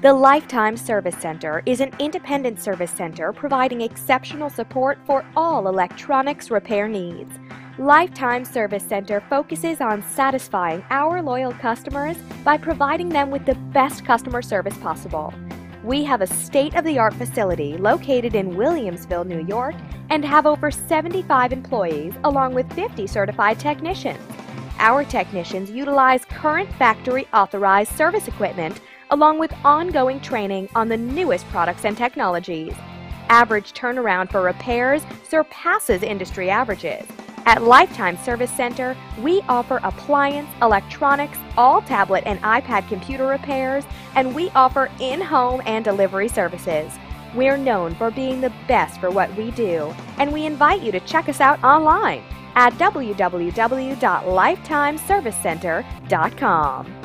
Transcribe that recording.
The Lifetime Service Center is an independent service center providing exceptional support for all electronics repair needs. Lifetime Service Center focuses on satisfying our loyal customers by providing them with the best customer service possible. We have a state-of-the-art facility located in Williamsville, New York, and have over 75 employees along with 50 certified technicians. Our technicians utilize current factory-authorized service equipment along with ongoing training on the newest products and technologies. Average turnaround for repairs surpasses industry averages. At Lifetime Service Center, we offer appliance, electronics, all tablet and iPad computer repairs, and we offer in-home and delivery services. We're known for being the best for what we do, and we invite you to check us out online at www.lifetimeservicecenter.com.